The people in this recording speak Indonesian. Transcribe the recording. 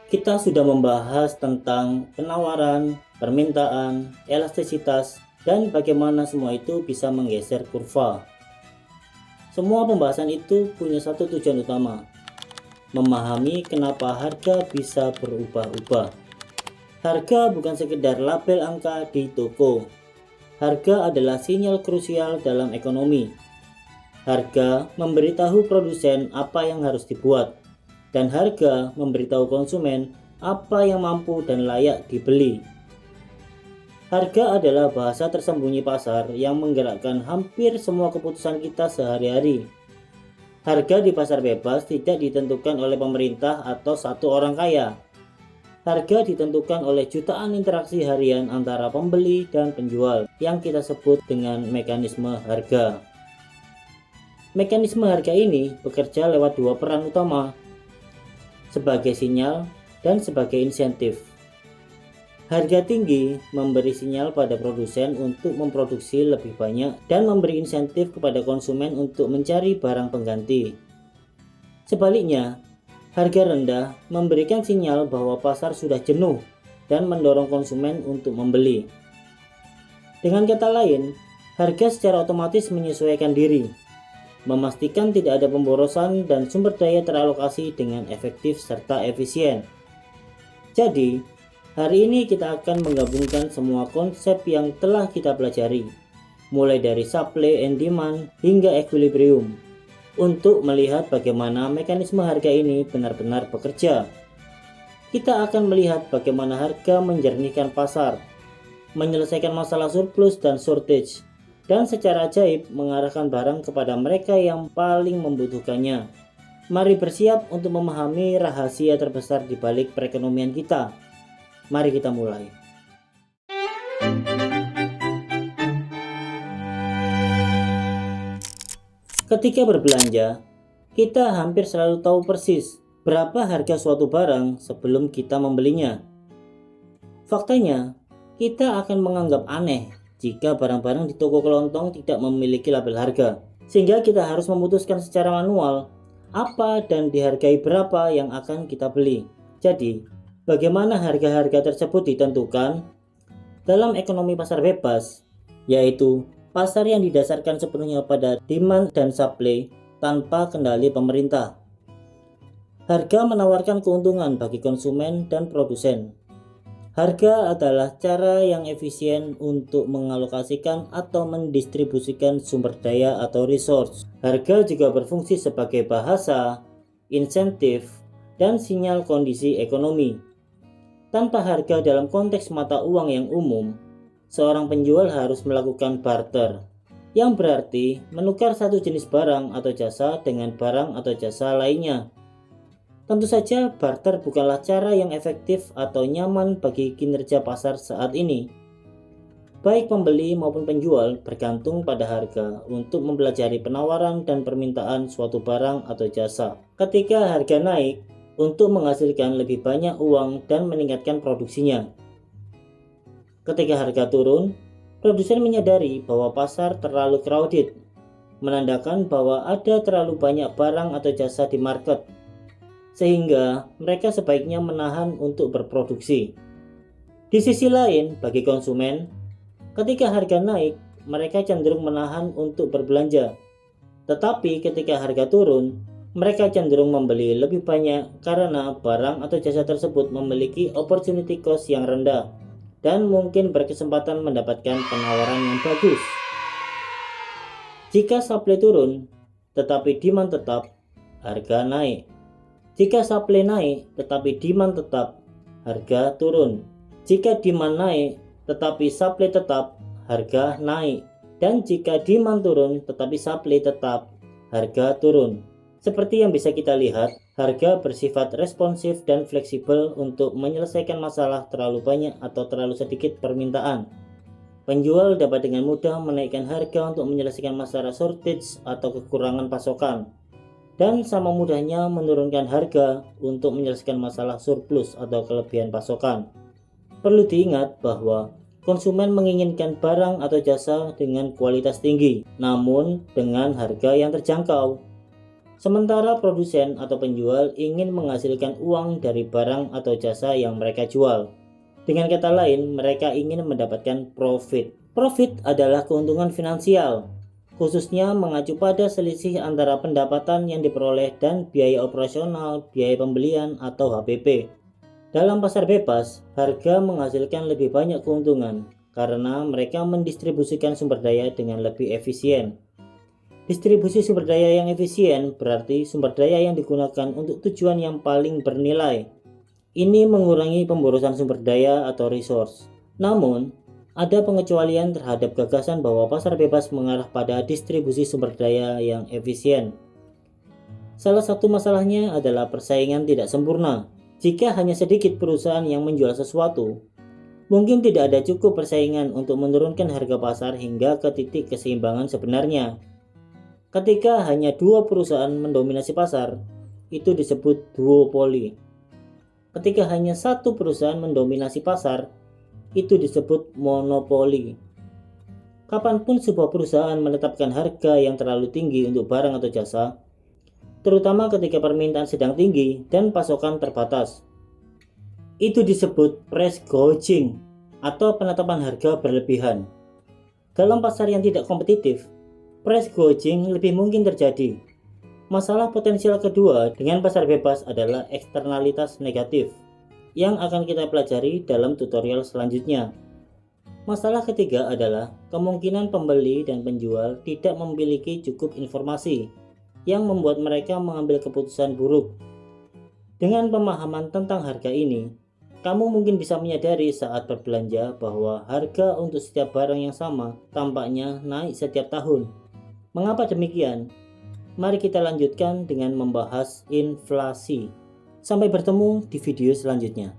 Kita sudah membahas tentang penawaran, permintaan, elastisitas, dan bagaimana semua itu bisa menggeser kurva. Semua pembahasan itu punya satu tujuan utama, memahami kenapa harga bisa berubah-ubah. Harga bukan sekedar label angka di toko. Harga adalah sinyal krusial dalam ekonomi. Harga memberitahu produsen apa yang harus dibuat, dan harga memberitahu konsumen apa yang mampu dan layak dibeli. Harga adalah bahasa tersembunyi pasar yang menggerakkan hampir semua keputusan kita sehari-hari. Harga di pasar bebas tidak ditentukan oleh pemerintah atau satu orang kaya. Harga ditentukan oleh jutaan interaksi harian antara pembeli dan penjual yang kita sebut dengan mekanisme harga. Mekanisme harga ini bekerja lewat dua peran utama, sebagai sinyal dan sebagai insentif. Harga tinggi memberi sinyal pada produsen untuk memproduksi lebih banyak dan memberi insentif kepada konsumen untuk mencari barang pengganti. Sebaliknya, harga rendah memberikan sinyal bahwa pasar sudah jenuh dan mendorong konsumen untuk membeli. Dengan kata lain, harga secara otomatis menyesuaikan diri, memastikan tidak ada pemborosan dan sumber daya teralokasi dengan efektif serta efisien. Jadi, hari ini kita akan menggabungkan semua konsep yang telah kita pelajari, mulai dari supply and demand hingga equilibrium, untuk melihat bagaimana mekanisme harga ini benar-benar bekerja. Kita akan melihat bagaimana harga menjernihkan pasar, menyelesaikan masalah surplus dan shortage, dan secara ajaib mengarahkan barang kepada mereka yang paling membutuhkannya. Mari bersiap untuk memahami rahasia terbesar di balik perekonomian kita. Mari kita mulai. Ketika berbelanja, kita hampir selalu tahu persis berapa harga suatu barang sebelum kita membelinya. Faktanya, kita akan menganggap aneh jika barang-barang di toko kelontong tidak memiliki label harga, sehingga kita harus memutuskan secara manual apa dan dihargai berapa yang akan kita beli. Jadi, bagaimana harga-harga tersebut ditentukan? Dalam ekonomi pasar bebas, yaitu pasar yang didasarkan sepenuhnya pada demand dan supply tanpa kendali pemerintah. Harga menawarkan keuntungan bagi konsumen dan produsen. Harga adalah cara yang efisien untuk mengalokasikan atau mendistribusikan sumber daya atau resource. Harga juga berfungsi sebagai bahasa, insentif, dan sinyal kondisi ekonomi. Tanpa harga dalam konteks mata uang yang umum, seorang penjual harus melakukan barter, yang berarti menukar satu jenis barang atau jasa dengan barang atau jasa lainnya. Tentu saja barter bukanlah cara yang efektif atau nyaman bagi kinerja pasar saat ini. Baik pembeli maupun penjual bergantung pada harga untuk mempelajari penawaran dan permintaan suatu barang atau jasa. Ketika harga naik, untuk menghasilkan lebih banyak uang dan meningkatkan produksinya. Ketika harga turun, produsen menyadari bahwa pasar terlalu crowded, menandakan bahwa ada terlalu banyak barang atau jasa di market, sehingga mereka sebaiknya menahan untuk berproduksi. Di sisi lain, bagi konsumen, ketika harga naik, mereka cenderung menahan untuk berbelanja. Tetapi ketika harga turun, mereka cenderung membeli lebih banyak karena barang atau jasa tersebut memiliki opportunity cost yang rendah dan mungkin berkesempatan mendapatkan penawaran yang bagus. Jika supply turun, tetapi demand tetap, harga naik. Jika supply naik tetapi demand tetap, harga turun. Jika demand naik tetapi supply tetap, harga naik. Dan jika demand turun tetapi supply tetap, harga turun. Seperti yang bisa kita lihat, harga bersifat responsif dan fleksibel untuk menyelesaikan masalah terlalu banyak atau terlalu sedikit permintaan. Penjual dapat dengan mudah menaikkan harga untuk menyelesaikan masalah shortage atau kekurangan pasokan, dan sama mudahnya menurunkan harga untuk menyelesaikan masalah surplus atau kelebihan pasokan. Perlu diingat bahwa konsumen menginginkan barang atau jasa dengan kualitas tinggi, namun dengan harga yang terjangkau. Sementara produsen atau penjual ingin menghasilkan uang dari barang atau jasa yang mereka jual. Dengan kata lain, mereka ingin mendapatkan profit. Profit adalah keuntungan finansial, khususnya mengacu pada selisih antara pendapatan yang diperoleh dan biaya operasional, biaya pembelian, atau HPP. Dalam pasar bebas, harga menghasilkan lebih banyak keuntungan karena mereka mendistribusikan sumber daya dengan lebih efisien. Distribusi sumber daya yang efisien berarti sumber daya yang digunakan untuk tujuan yang paling bernilai. Ini mengurangi pemborosan sumber daya atau resource. Namun, ada pengecualian terhadap gagasan bahwa pasar bebas mengarah pada distribusi sumber daya yang efisien. Salah satu masalahnya adalah persaingan tidak sempurna. Jika hanya sedikit perusahaan yang menjual sesuatu, mungkin tidak ada cukup persaingan untuk menurunkan harga pasar hingga ke titik keseimbangan sebenarnya. Ketika hanya dua perusahaan mendominasi pasar, itu disebut duopoli. Ketika hanya satu perusahaan mendominasi pasar, itu disebut monopoli. Kapanpun sebuah perusahaan menetapkan harga yang terlalu tinggi untuk barang atau jasa, terutama ketika permintaan sedang tinggi dan pasokan terbatas, itu disebut price gouging atau penetapan harga berlebihan. Dalam pasar yang tidak kompetitif, price gouging lebih mungkin terjadi. Masalah potensial kedua dengan pasar bebas adalah eksternalitas negatif yang akan kita pelajari dalam tutorial selanjutnya. Masalah ketiga adalah kemungkinan pembeli dan penjual tidak memiliki cukup informasi yang membuat mereka mengambil keputusan buruk. Dengan pemahaman tentang harga ini, kamu mungkin bisa menyadari saat berbelanja bahwa harga untuk setiap barang yang sama tampaknya naik setiap tahun. Mengapa demikian? Mari kita lanjutkan dengan membahas inflasi. Sampai bertemu di video selanjutnya.